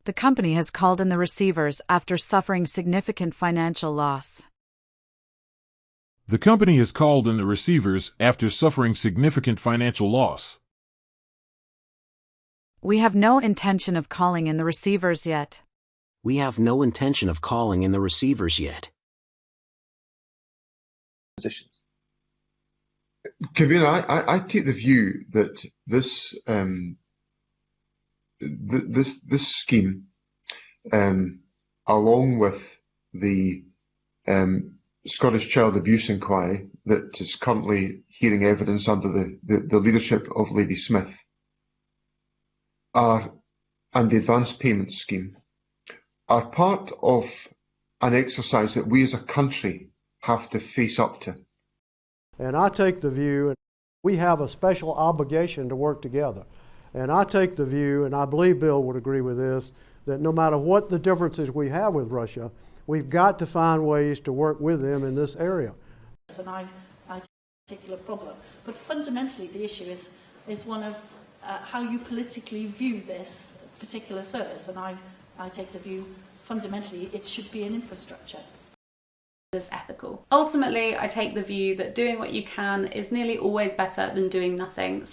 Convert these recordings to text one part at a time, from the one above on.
The company has called in the receivers after suffering significant financial loss. The company has called in the receivers after suffering significant financial loss. We have no intention of calling in the receivers yet. We have no intention of calling in the receivers yet. Positions. Kevin, I take the view that this this scheme, along with the Scottish Child Abuse Inquiry that is currently hearing evidence under the leadership of Lady Smith, and the advance payment scheme, are part of an exercise that we as a country have to face up to. And I take the view, we have a special obligation to work together. And I take the view, and I believe Bill would agree with this, that no matter what the differences we have with Russia, we've got to find ways to work with them in this area. And I take a particular problem. But fundamentally, the issue is one of how you politically view this particular service. And I take the view, fundamentally, it should be an infrastructure. Is ethical. Ultimately, I take the view that doing what you can is nearly always better than doing nothing.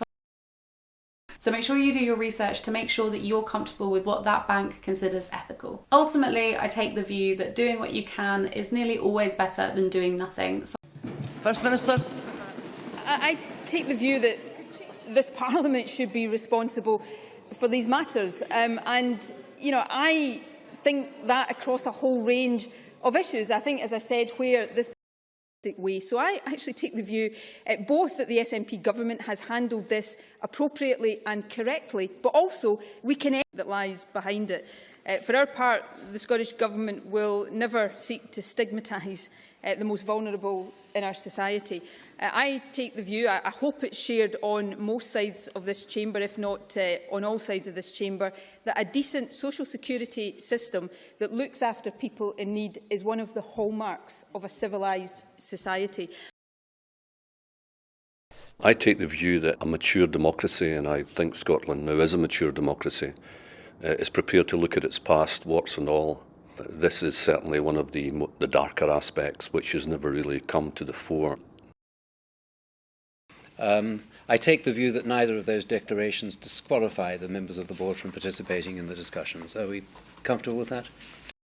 So make sure you do your research to make sure that you're comfortable with what that bank considers ethical. Ultimately, I take the view that doing what you can is nearly always better than doing nothing. First Minister. I take the view that this Parliament should be responsible for these matters. And, you know, I think that across a whole range of issues. I think, as I said, where this way. So I actually take the view both that the SNP government has handled this appropriately and correctly, but also we can that lies behind it. For our part, the Scottish Government will never seek to stigmatise the most vulnerable in our society. I take the view, I hope it's shared on most sides of this chamber, if not on all sides of this chamber, that a decent social security system that looks after people in need is one of the hallmarks of a civilised society. I take the view that a mature democracy, and I think Scotland now is a mature democracy, is prepared to look at its past, warts and all. This is certainly one of the darker aspects which has never really come to the fore. I take the view that neither of those declarations disqualify the members of the board from participating in the discussions. Are we comfortable with that?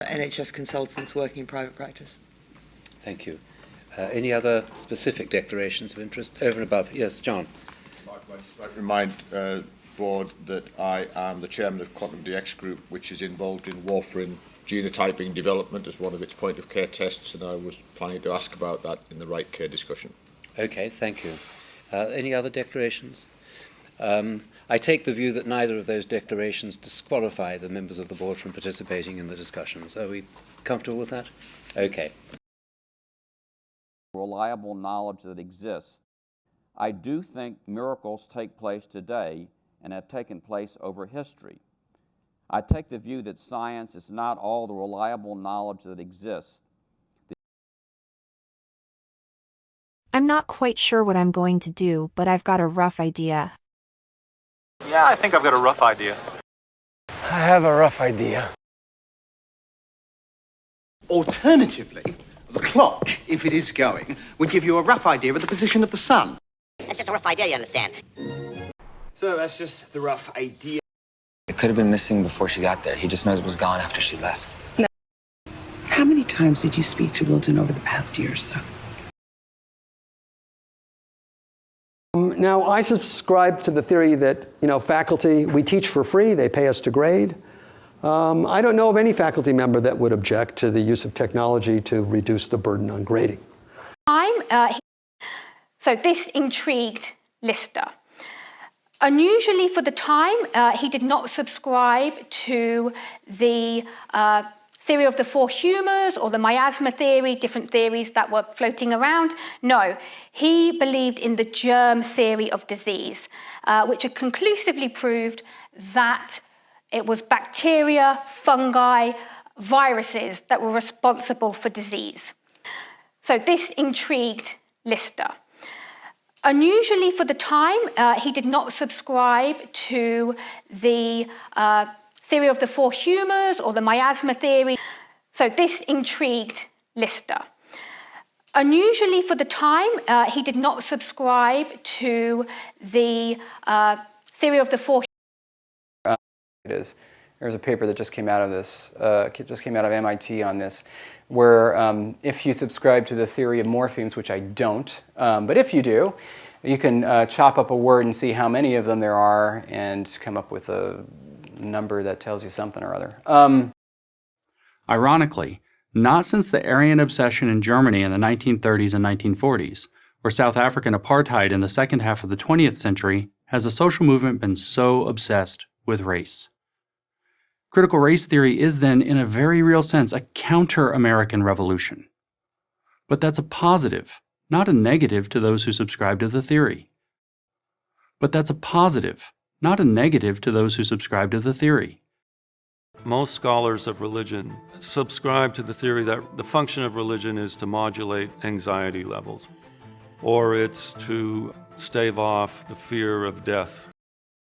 NHS consultants working in private practice. Thank you. Any other specific declarations of interest over and above? Yes, John. I'd just like to remind the board that I am the chairman of Quantum DX Group, which is involved in warfarin genotyping development as one of its point of care tests, and I was planning to ask about that in the right care discussion. Okay, thank you. Any other declarations? I take the view that neither of those declarations disqualify the members of the board from participating in the discussions. Are we comfortable with that? Okay. Reliable knowledge that exists. I do think miracles take place today and have taken place over history. I take the view that science is not all the reliable knowledge that exists. I'm not quite sure what I'm going to do, but I've got a rough idea. Yeah, I think I've got a rough idea. I have a rough idea. Alternatively, the clock, if it is going, would give you a rough idea of the position of the sun. That's just a rough idea, you understand? So that's just the rough idea. It could have been missing before she got there. He just knows it was gone after she left. No. How many times did you speak to Wilton over the past year or so? Now, I subscribe to the theory that, faculty, we teach for free, they pay us to grade. I don't know of any faculty member that would object to the use of technology to reduce the burden on grading. So this intrigued Lister. Unusually for the time, he did not subscribe to the theory of the four humours or the miasma theory, different theories that were floating around. No, he believed in the germ theory of disease, which had conclusively proved that it was bacteria, fungi, viruses that were responsible for disease. So this intrigued Lister. Unusually for the time, he did not subscribe to the theory of the four humours or the miasma theory. So this intrigued Lister. Unusually for the time, he did not subscribe to the theory of the four. There's a paper that just came out of this, just came out of MIT on this, where if you subscribe to the theory of morphemes, which I don't, but if you do, you can chop up a word and see how many of them there are and come up with a number that tells you something or other. Ironically, not since the Aryan obsession in Germany in the 1930s and 1940s, or South African apartheid in the second half of the 20th century, has the social movement been so obsessed with race. Critical race theory is then, in a very real sense, a counter-American revolution. But that's a positive, not a negative to those who subscribe to the theory. But that's a positive, not a negative to those who subscribe to the theory. Most scholars of religion subscribe to the theory that the function of religion is to modulate anxiety levels, or it's to stave off the fear of death.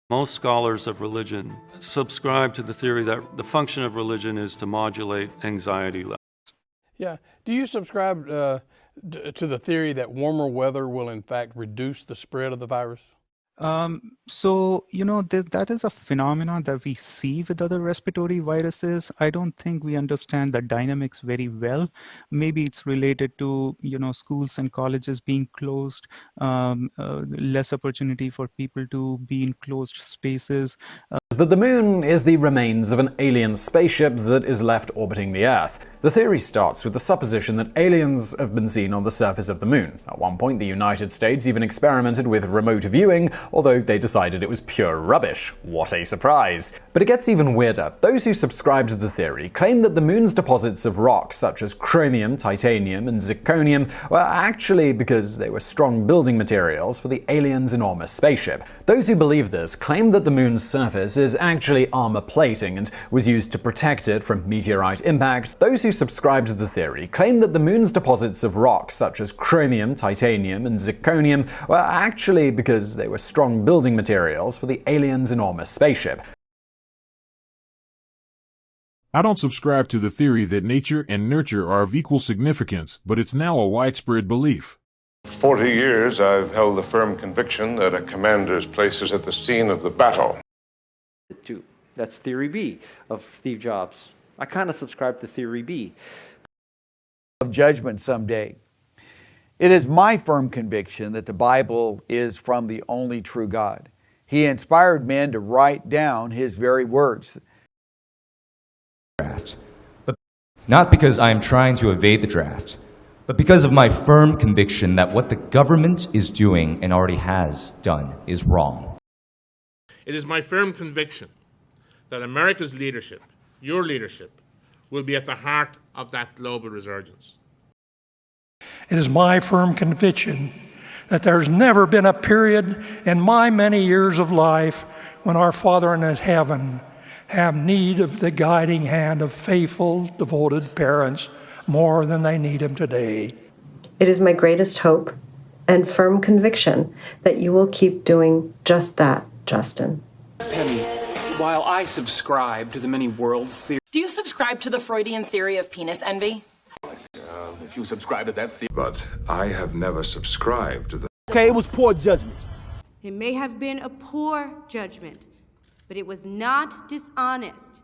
Most scholars of religion subscribe to the theory that the function of religion is to modulate anxiety levels. Yeah. Do you subscribe to the theory that warmer weather will in fact reduce the spread of the virus? So, that is a phenomenon that we see with other respiratory viruses. I don't think we understand the dynamics very well. Maybe it's related to, schools and colleges being closed, less opportunity for people to be in closed spaces. That the moon is the remains of an alien spaceship that is left orbiting the Earth. The theory starts with the supposition that aliens have been seen on the surface of the moon. At one point, the United States even experimented with remote viewing, although they decided it was pure rubbish. What a surprise. But it gets even weirder. Those who subscribe to the theory claim that the moon's deposits of rocks such as chromium, titanium, and zirconium were actually because they were strong building materials for the aliens' enormous spaceship. Those who believe this claim that the moon's surface is actually armor plating and was used to protect it from meteorite impact. Those who subscribe to the theory claim that the moon's deposits of rocks such as chromium, titanium, and zirconium were actually because they were strong building materials for the aliens' enormous spaceship. I don't subscribe to the theory that nature and nurture are of equal significance, but it's now a widespread belief. For 40 years, I've held the firm conviction that a commander's place is at the scene of the battle. That's theory B of Steve Jobs. I kind of subscribe to theory B. Of judgment someday. It is my firm conviction that the Bible is from the only true God. He inspired men to write down His very words. But not because I am trying to evade the draft, but because of my firm conviction that what the government is doing and already has done is wrong. It is my firm conviction that America's leadership, your leadership, will be at the heart of that global resurgence. It is my firm conviction that there's never been a period in my many years of life when our Father in heaven have need of the guiding hand of faithful, devoted parents more than they need Him today. It is my greatest hope and firm conviction that you will keep doing just that, Justin. Penny, while I subscribe to the many worlds theory... Do you subscribe to the Freudian theory of penis envy? If you subscribe to that theory. But I have never subscribed to the... Okay, it was poor judgment. It may have been a poor judgment, but it was not dishonest.